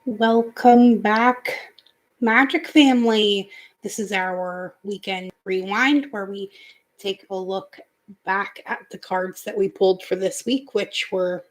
Welcome back, Magic Family. This is our weekend rewind where we take a look back at the cards that we pulled for this week, which were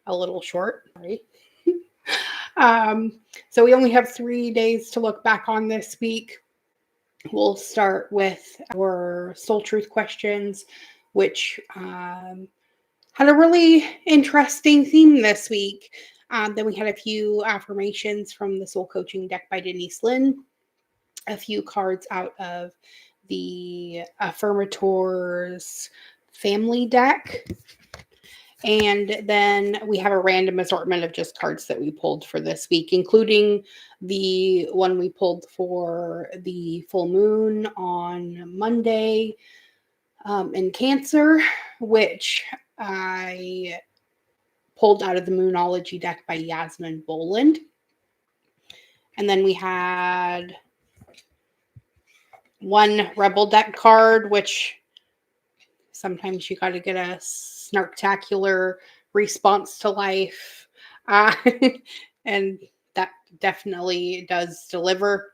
a little short, right? um, so we only have 3 days to look back on this week. We'll start with our Soul Truth questions, which had a really interesting theme this week. Then we had a few affirmations from the Soul Coaching deck by Denise Lynn, a few cards out of the Affirmators family deck. And then we have a random assortment of just cards that we pulled for this week, including the one we pulled for the full moon on Monday in Cancer, which I pulled out of the Moonology deck by Yasmin Boland. And then we had one Rebel deck card, which sometimes you got to get a snarktacular response to life. And that definitely does deliver.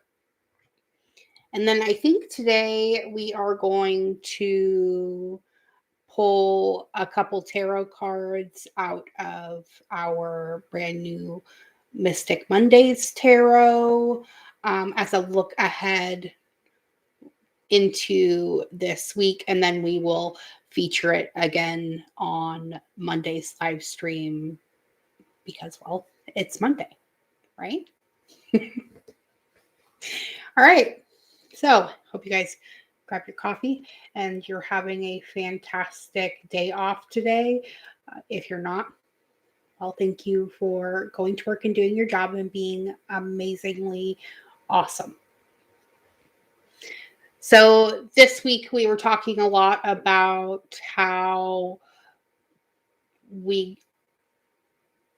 And then I think today we are going to pull a couple tarot cards out of our brand new Mystic Mondays tarot as a look ahead into this week. And then we will feature it again on Monday's live stream because, well, it's Monday, right? All right. So, hope you guys grab your coffee and you're having a fantastic day off today. If you're not, well, thank you for going to work and doing your job and being amazingly awesome. So this week we were talking a lot about how we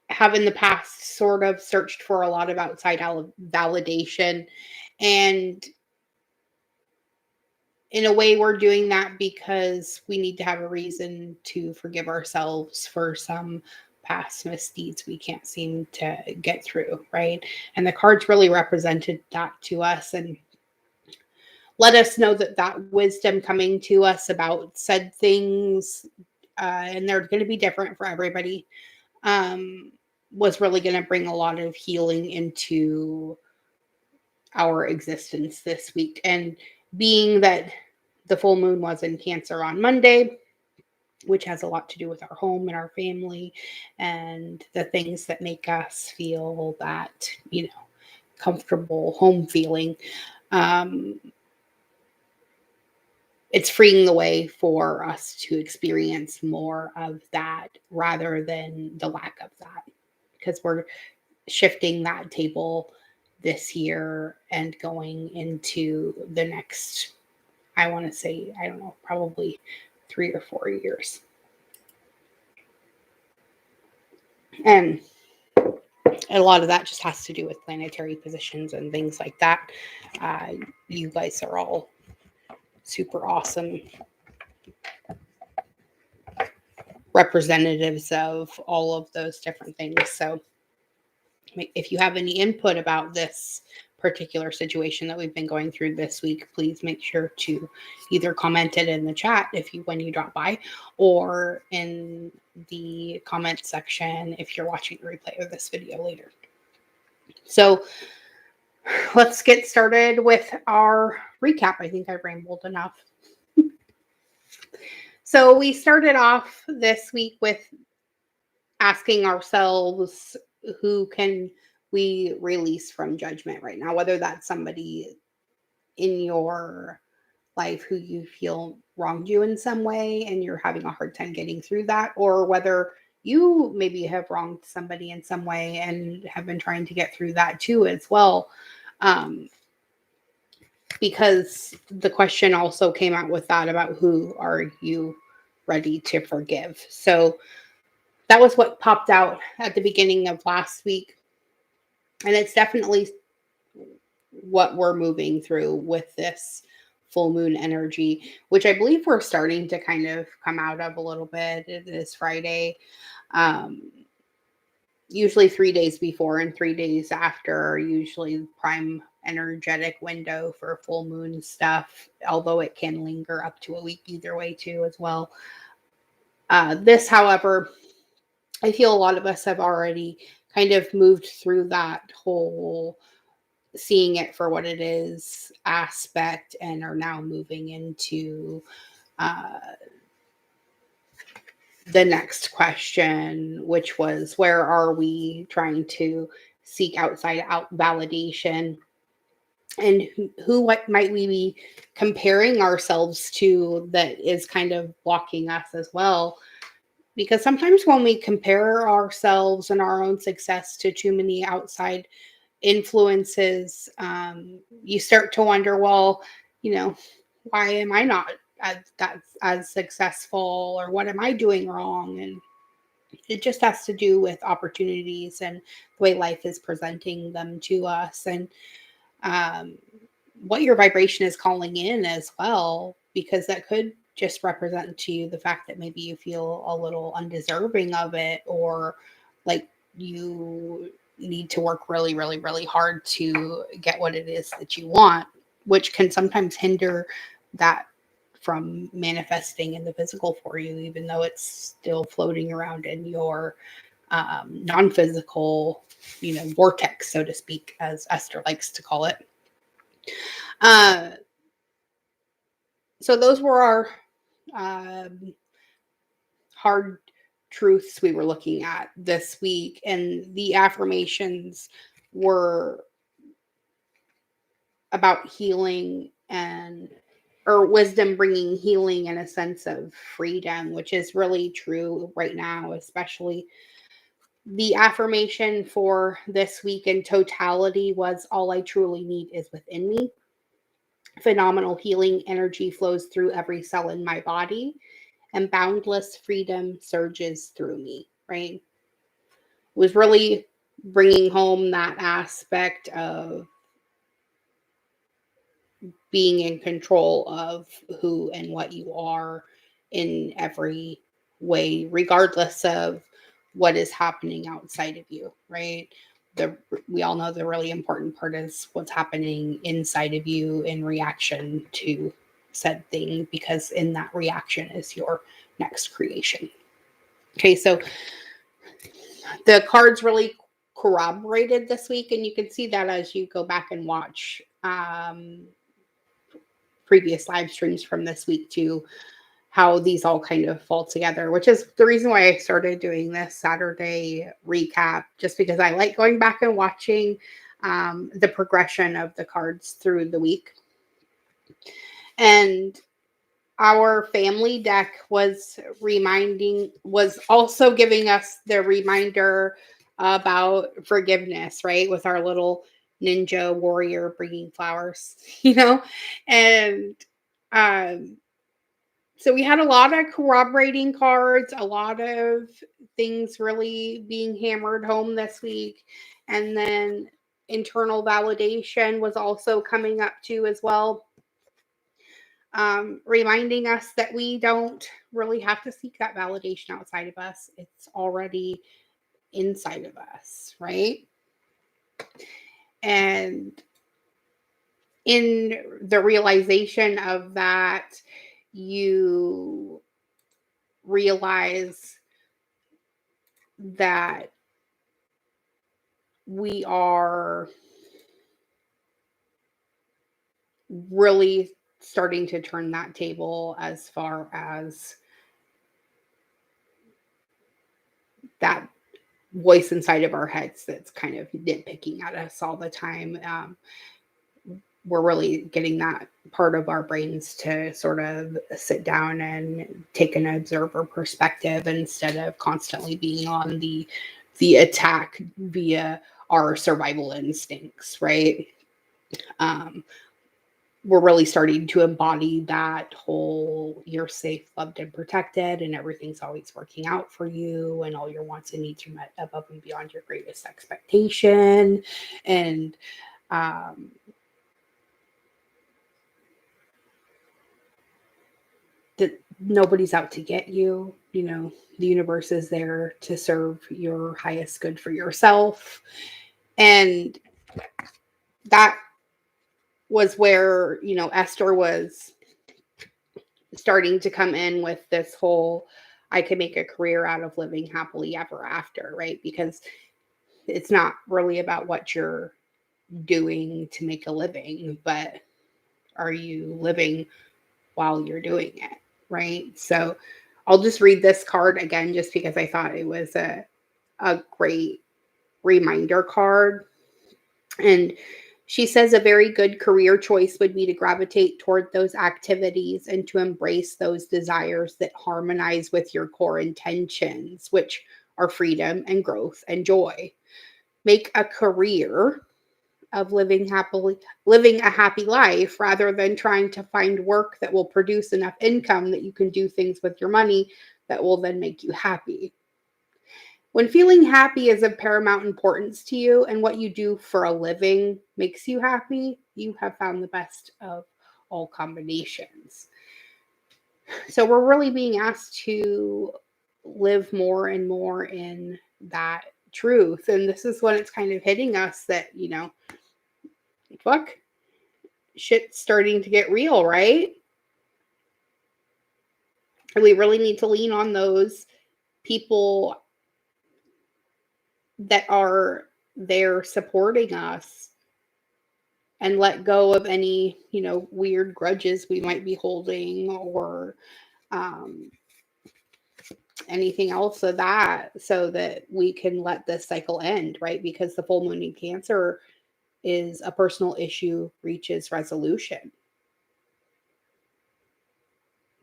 have in the past sort of searched for a lot of outside validation. And in a way, we're doing that because we need to have a reason to forgive ourselves for some past misdeeds we can't seem to get through, right? And the cards really represented that to us and let us know that that wisdom coming to us about said things, and they're going to be different for everybody, was really going to bring a lot of healing into our existence this week. And being that the full moon was in Cancer on Monday, which has a lot to do with our home and our family and the things that make us feel that, comfortable home feeling. It's freeing the way for us to experience more of that rather than the lack of that, because we're shifting that table this year and going into the next, I want to say, I don't know, probably 3 or 4 years. And a lot of that just has to do with planetary positions and things like that. You guys are all super awesome representatives of all of those different things. So if you have any input about this particular situation that we've been going through this week, please make sure to either comment it in the chat when you drop by, or in the comment section if you're watching a replay of this video later. So let's get started with our recap. I think I rambled enough. So we started off this week with asking ourselves, who can we release from judgment right now? Whether that's somebody in your life who you feel wronged you in some way and you're having a hard time getting through that, or whether you maybe have wronged somebody in some way and have been trying to get through that too as well. Because the question also came out with that about who are you ready to forgive. So that was what popped out at the beginning of last week. And it's definitely what we're moving through with this full moon energy, which I believe we're starting to kind of come out of a little bit. It is Friday. usually 3 days before and 3 days after are usually prime energetic window for full moon stuff, although it can linger up to a week either way too as well. This, however, I feel a lot of us have already kind of moved through that whole seeing it for what it is aspect and are now moving into uh, the next question, which was where are we trying to seek outside out validation, and what might we be comparing ourselves to that is kind of blocking us as well. Because sometimes when we compare ourselves and our own success to too many outside influences, you start to wonder, well, you know, why am I not as successful, or what am I doing wrong? And it just has to do with opportunities and the way life is presenting them to us, and um, what your vibration is calling in as well, because that could just represent to you the fact that maybe you feel a little undeserving of it, or like you need to work really, really, really hard to get what it is that you want, which can sometimes hinder that from manifesting in the physical for you, even though it's still floating around in your non-physical, vortex, so to speak, as Esther likes to call it. Uh, so those were our um, hard truths we were looking at this week, and the affirmations were about healing and or wisdom bringing healing and a sense of freedom, which is really true right now, especially. The affirmation for this week in totality was all I truly need is within me. Phenomenal healing energy flows through every cell in my body, and boundless freedom surges through me, right? It was really bringing home that aspect of being in control of who and what you are in every way, regardless of what is happening outside of you, right? We all know the really important part is what's happening inside of you in reaction to said thing, because in that reaction is your next creation. Okay, so the cards really corroborated this week, and you can see that as you go back and watch previous live streams from this week too, how these all kind of fall together, which is the reason why I started doing this Saturday recap, just because I like going back and watching the progression of the cards through the week. And our family deck was also giving us the reminder about forgiveness, right? With our little ninja warrior bringing flowers, and um, so we had a lot of corroborating cards, a lot of things really being hammered home this week. And then internal validation was also coming up too as well. Reminding us that we don't really have to seek that validation outside of us. It's already inside of us, right? And in the realization of that, you realize that we are really starting to turn that table as far as that voice inside of our heads that's kind of nitpicking at us all the time. We're really getting that part of our brains to sort of sit down and take an observer perspective instead of constantly being on the attack via our survival instincts, right? We're really starting to embody that whole you're safe, loved, and protected, and everything's always working out for you, and all your wants and needs are met above and beyond your greatest expectation. And that nobody's out to get you. the universe is there to serve your highest good for yourself. And that was where, Esther was starting to come in with this whole, I could make a career out of living happily ever after, right? Because it's not really about what you're doing to make a living, but are you living while you're doing it, right? So I'll just read this card again just because I thought it was a great reminder card. And she says a very good career choice would be to gravitate toward those activities and to embrace those desires that harmonize with your core intentions, which are freedom and growth and joy. Make a career of living a happy life rather than trying to find work that will produce enough income that you can do things with your money that will then make you happy. When feeling happy is of paramount importance to you and what you do for a living makes you happy, you have found the best of all combinations. So we're really being asked to live more and more in that truth. And this is when it's kind of hitting us that, fuck, shit's starting to get real, right? And we really need to lean on those people that are there supporting us and let go of any, weird grudges we might be holding or anything else of that, so that we can let this cycle end, right? Because the full moon in Cancer is a personal issue reaches resolution.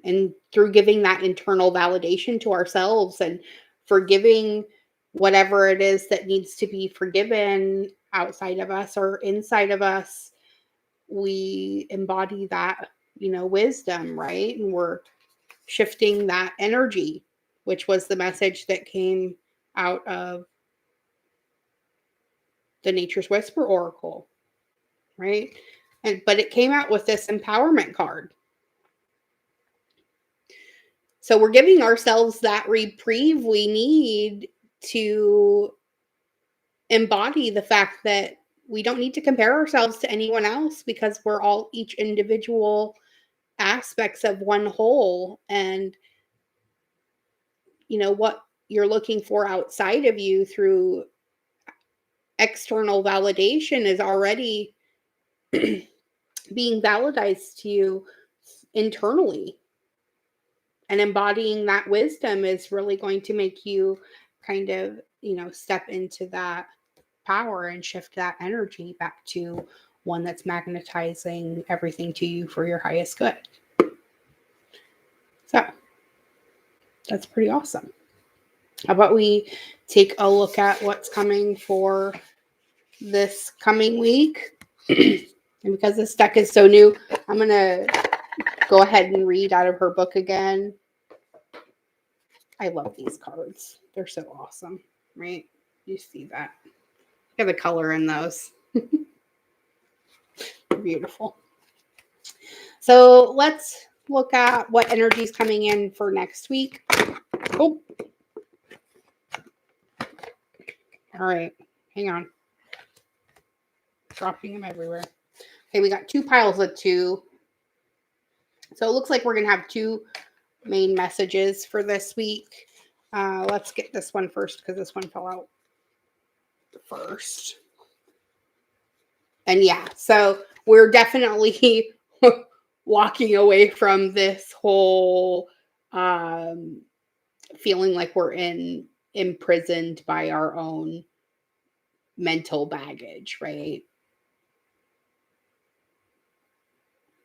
And through giving that internal validation to ourselves and forgiving whatever it is that needs to be forgiven outside of us or inside of us, we embody that, wisdom, right? And we're shifting that energy, which was the message that came out of the Nature's Whisper Oracle, right? But it came out with this empowerment card. So we're giving ourselves that reprieve we need to embody the fact that we don't need to compare ourselves to anyone else because we're all each individual aspects of one whole. And, what you're looking for outside of you through external validation is already being validated to you internally. And embodying that wisdom is really going to make you kind of, step into that power and shift that energy back to one that's magnetizing everything to you for your highest good. So that's pretty awesome. How about we take a look at what's coming for this coming week? And because this deck is so new, I'm going to go ahead and read out of her book again. I love these cards. They're so awesome, right? You see that. Look at the color in those. Beautiful. So let's look at what energy is coming in for next week. Oh. All right. Hang on. Dropping them everywhere. Okay, we got 2 piles of 2. So it looks like we're going to have 2 main messages for this week. Let's get this one first because this one fell out first. And yeah, so we're definitely walking away from this whole feeling like we're imprisoned by our own mental baggage, right?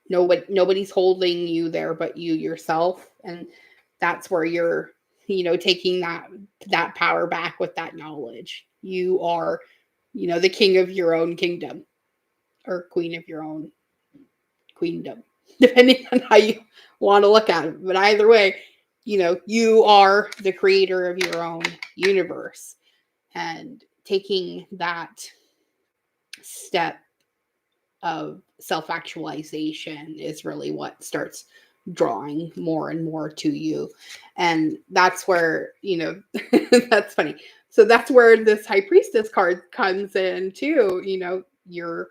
Nobody's holding you there but you yourself, and that's where you're, taking that power back with that knowledge. You are, the king of your own kingdom, or queen of your own queendom, depending on how you want to look at it. But either way, you are the creator of your own universe, and taking that step of self-actualization is really what starts drawing more and more to you. And that's where, that's funny. So that's where this High Priestess card comes in too. You're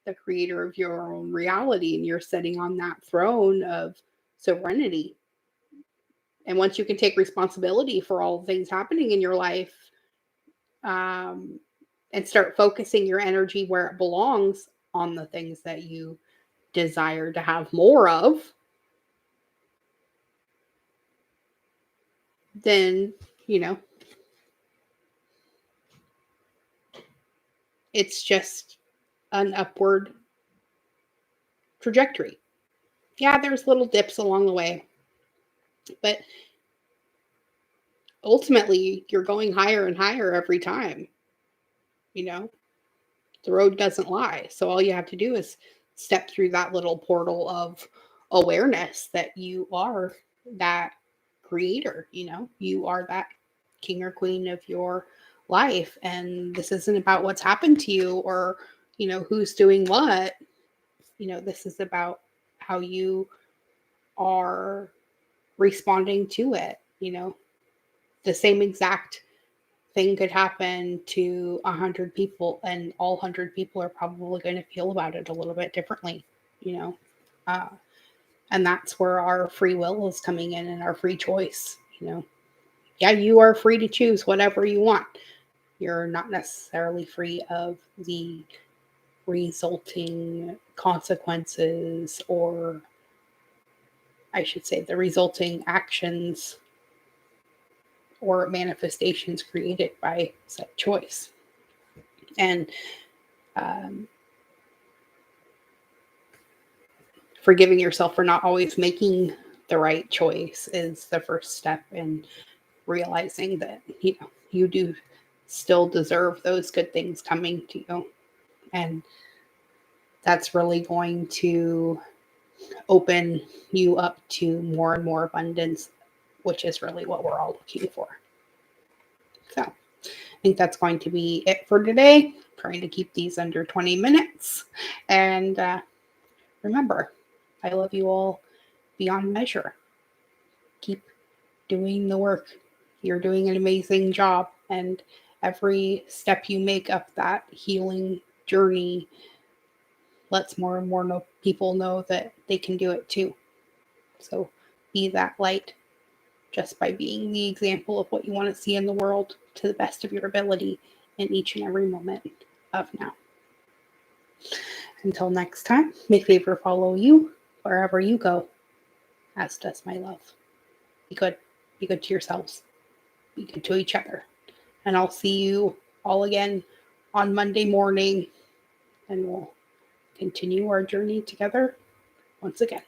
the creator of your own reality, and you're sitting on that throne of serenity. And once you can take responsibility for all the things happening in your life, um, and start focusing your energy where it belongs on the things that you desire to have more of, then, it's just an upward trajectory. Yeah, there's little dips along the way, but ultimately you're going higher and higher every time. The road doesn't lie. So all you have to do is step through that little portal of awareness that you are that creator. You are that king or queen of your life. And this isn't about what's happened to you or, who's doing what. This is about how you are responding to it. The same exact thing could happen to 100 people, and all 100 people are probably going to feel about it a little bit differently, you know. Uh, and that's where our free will is coming in, and our free choice. Yeah, you are free to choose whatever you want. You're not necessarily free of the resulting consequences, or I should say, the resulting actions or manifestations created by said choice. And um, forgiving yourself for not always making the right choice is the first step in realizing that you do still deserve those good things coming to you, and that's really going to open you up to more and more abundance, which is really what we're all looking for. So I think that's going to be it for today. Trying to keep these under 20 minutes. And remember, I love you all beyond measure. Keep doing the work. You're doing an amazing job. And every step you make up that healing journey lets more and more people know that they can do it too. So be that light just by being the example of what you want to see in the world to the best of your ability in each and every moment of now. Until next time, may favor follow you wherever you go, as does my love. Be good. Be good to yourselves. Be good to each other. And I'll see you all again on Monday morning, and we'll continue our journey together once again.